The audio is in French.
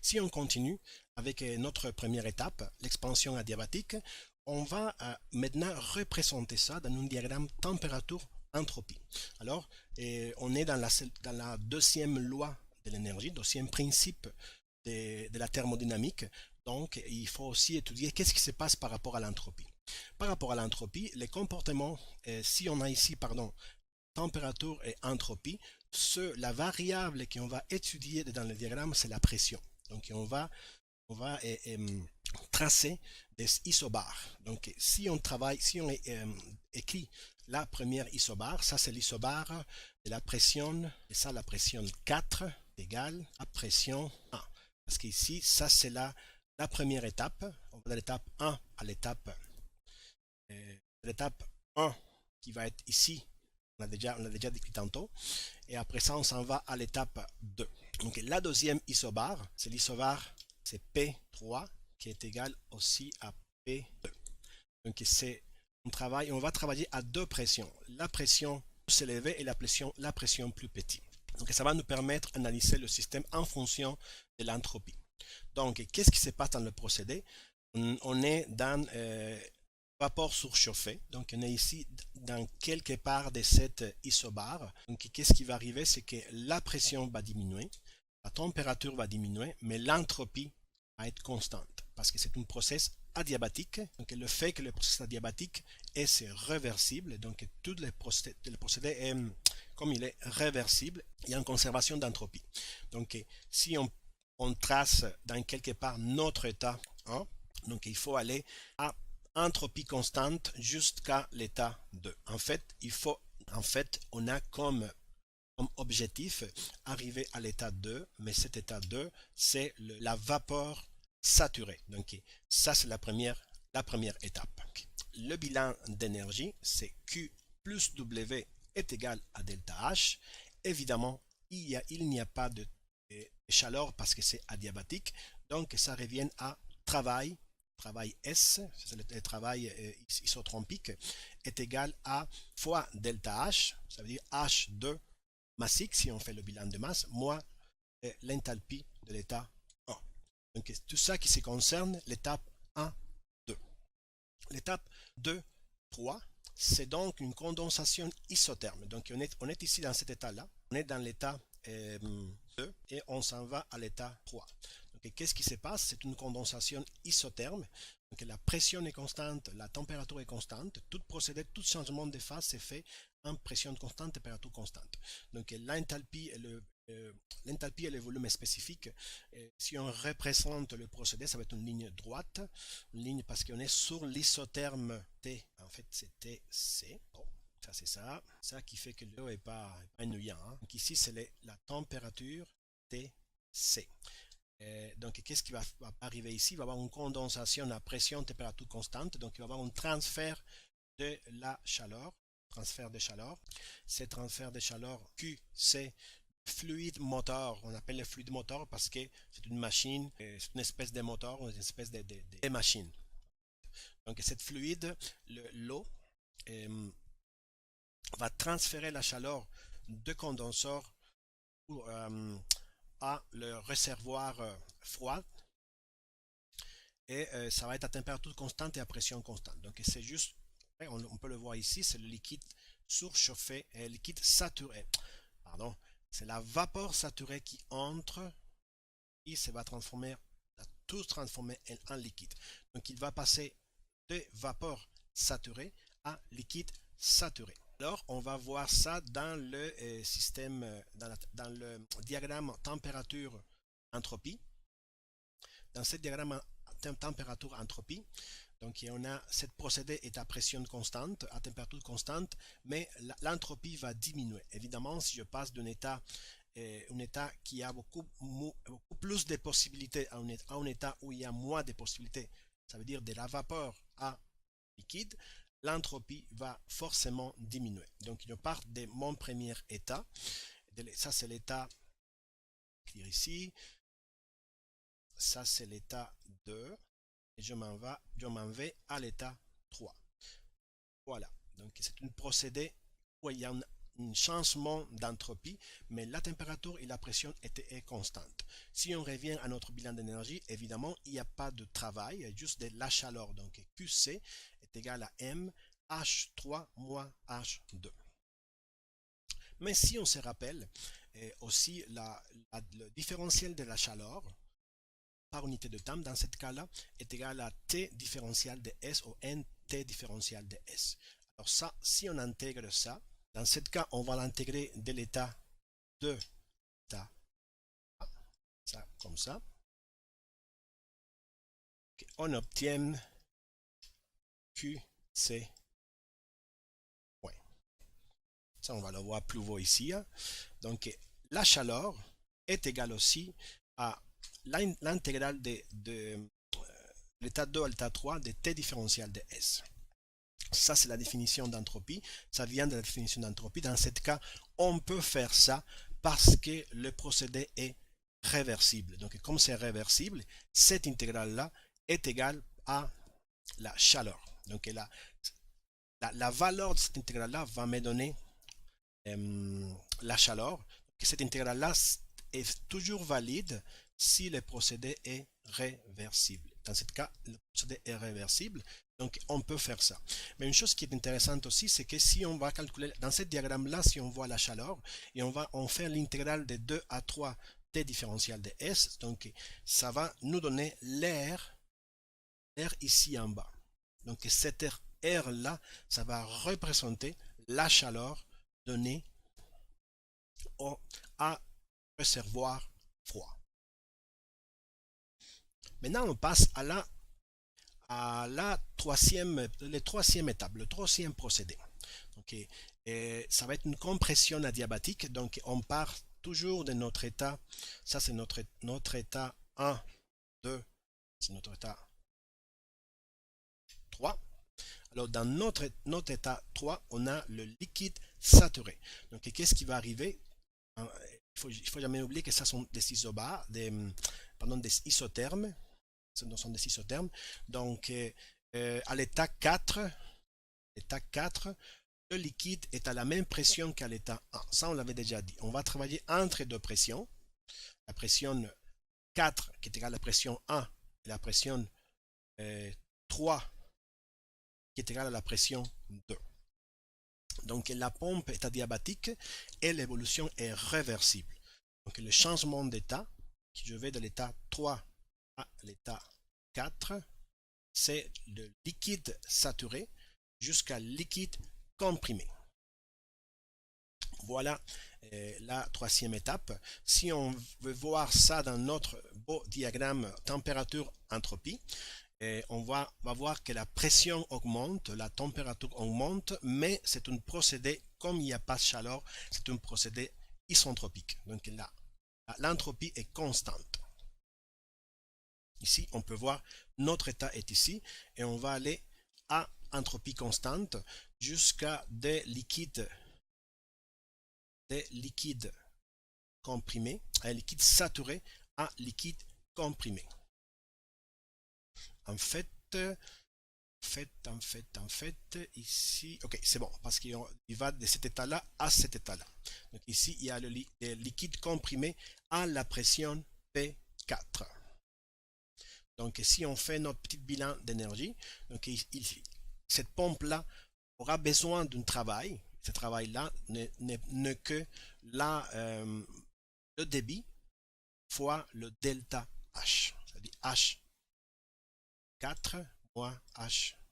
Si on continue avec notre première étape, l'expansion adiabatique, on va maintenant représenter ça dans un diagramme température-entropie. Alors, on est dans la deuxième loi de l'énergie, deuxième principe de la thermodynamique. Donc, il faut aussi étudier qu'est-ce qui se passe par rapport à l'entropie. Par rapport à l'entropie, les comportements, si on a ici, pardon, température et entropie, la variable qu'on va étudier dans le diagramme, c'est la pression. Donc, on va tracer des isobars. Donc, si on écrit la première isobar, ça c'est l'isobar de la pression, et ça la pression 4 égale à pression 1. Parce qu'ici, ça c'est la première étape. On va de l'étape 1 à l'étape 1 qui va être ici. On l'a déjà décrit tantôt. Et après ça, on s'en va à l'étape 2. Donc la deuxième isobar, c'est l'isobar, c'est P3 qui est égal aussi à P2. Donc on va travailler à deux pressions. La pression plus élevée et la pression plus petite. Donc ça va nous permettre d'analyser le système en fonction de l'entropie. Donc qu'est-ce qui se passe dans le procédé? On est dans vapeur surchauffé. Donc on est ici dans quelque part de cette isobar. Donc qu'est-ce qui va arriver? C'est que la pression va diminuer, la température va diminuer, mais l'entropie va être constante parce que c'est un processus adiabatique. Donc le fait que le processus adiabatique c'est réversible, donc tout le procédé est, comme il est réversible, il y a une conservation d'entropie. Donc si on trace dans quelque part notre état 1, donc il faut aller à entropie constante jusqu'à l'état 2. En fait, on a comme objectif arriver à l'état 2, mais cet état 2, c'est la vapeur saturée. Donc ça, c'est la première étape. Le bilan d'énergie, c'est Q plus W est égal à delta H. Évidemment, il n'y a pas de chaleur parce que c'est adiabatique. Donc ça revient à travail S, c'est le travail isotropique, est égal à fois delta H, ça veut dire H2 massique, si on fait le bilan de masse, moins l'enthalpie de l'état 1. Donc tout ça qui se concerne l'étape 1, 2. L'étape 2, 3, c'est donc une condensation isotherme. Donc on est ici dans cet état-là, on est dans l'état 2 et on s'en va à l'état 3. Qu'est-ce qui se passe? C'est une condensation isotherme. Donc, la pression est constante, la température est constante. Tout procédé, tout changement de phase se fait en pression constante, température constante. Donc l'enthalpie et le volume spécifique. Si on représente le procédé, ça va être une ligne droite, une ligne parce qu'on est sur l'isotherme T. En fait, c'est TC. Bon. Ça, c'est ça qui fait que l'eau n'est pas ennuyant. Hein. Donc ici, c'est la température TC. Donc, qu'est-ce qui va arriver ici? Il va y avoir une condensation à pression, température constante. Donc, il va y avoir un transfert de la chaleur. Transfert de chaleur. Ce transfert de chaleur QC fluide moteur. On appelle le fluide moteur parce que c'est une machine, c'est une espèce de moteur, une espèce de machine. Donc, cette fluide, l'eau, va transférer la chaleur de condenseur à le réservoir froid et ça va être à température constante et à pression constante. Donc c'est juste, on peut le voir ici, c'est le liquide surchauffé et le liquide saturé. Pardon, c'est la vapeur saturée qui entre et ça va tout transformer en liquide. Donc il va passer de vapeur saturée à liquide saturé. Alors, on va voir ça dans le système, dans le diagramme température-entropie. Dans ce diagramme température-entropie, donc on a cette procédé est à pression constante, à température constante, mais l'entropie va diminuer. Évidemment, si je passe d'un état, un état qui a beaucoup plus de possibilités à un état où il y a moins de possibilités, ça veut dire de la vapeur à liquide, l'entropie va forcément diminuer. Donc, je pars de mon premier état. Ça, c'est l'état, ici. Ça, c'est l'état 2. Et je m'en vais à l'état 3. Voilà. Donc, c'est un procédé où il y a une un changement d'entropie, mais la température et la pression étaient constantes. Si on revient à notre bilan d'énergie, évidemment, il n'y a pas de travail, il y a juste de la chaleur. Donc QC est égal à M H3 moins H2. Mais si on se rappelle, aussi le différentiel de la chaleur par unité de temps, dans ce cas-là, est égal à T différentiel de S ou NT différentiel de S. Alors ça, si on intègre ça, dans ce cas, on va l'intégrer de l'état 2, l'état A, ça comme ça. On obtient QC. Ouais. Ça, on va le voir plus haut ici. Donc, la chaleur est égale aussi à l'intégrale de l'état 2 à l'état 3 de T différentiel de S. Ça, c'est la définition d'entropie. Ça vient de la définition d'entropie. Dans ce cas, on peut faire ça parce que le procédé est réversible. Donc, comme c'est réversible, cette intégrale-là est égale à la chaleur. Donc, la valeur de cette intégrale-là va me donner la chaleur. Cette intégrale-là est toujours valide si le procédé est réversible. Dans ce cas, le procédé est réversible, donc on peut faire ça. Mais une chose qui est intéressante aussi, c'est que si on va calculer, dans ce diagramme-là, si on voit la chaleur, et on fait l'intégrale de 2 à 3 T différentiel de S, donc ça va nous donner l'air ici en bas. Donc cet air-là, ça va représenter la chaleur donnée à réservoir froid. Maintenant, on passe à la troisième étape, le troisième procédé. Okay. Ça va être une compression adiabatique. Donc, on part toujours de notre état. Ça, c'est notre état 1, 2, c'est notre état 3. Alors, dans notre état 3, on a le liquide saturé. Donc, qu'est-ce qui va arriver? Il faut jamais oublier que ça sont des isobars, des isothermes. Ce sont des isothermes. Donc, à l'état 4, le liquide est à la même pression qu'à l'état 1. Ça, on l'avait déjà dit. On va travailler entre deux pressions. La pression 4, qui est égale à la pression 1, et la pression 3, qui est égale à la pression 2. Donc, la pompe est adiabatique et l'évolution est réversible. Donc, le changement d'état, je vais de l'état 3 à l'état 4, c'est le liquide saturé jusqu'à liquide comprimé. Voilà la troisième étape. Si on veut voir ça dans notre beau diagramme température-entropie, on va voir que la pression augmente, la température augmente, mais c'est un procédé, comme il n'y a pas de chaleur, c'est un procédé isentropique. Donc l'entropie est constante. Ici, on peut voir notre état est ici et on va aller à entropie constante jusqu'à des liquides comprimés, un liquide saturé à liquide comprimé. En fait, ici, ok, c'est bon, parce qu'il va de cet état-là à cet état-là. Donc ici, il y a le liquide comprimé à la pression P4. Donc si on fait notre petit bilan d'énergie, donc cette pompe-là aura besoin d'un travail. Ce travail-là n'est que le débit fois le delta H, c'est-à-dire H4 moins H2.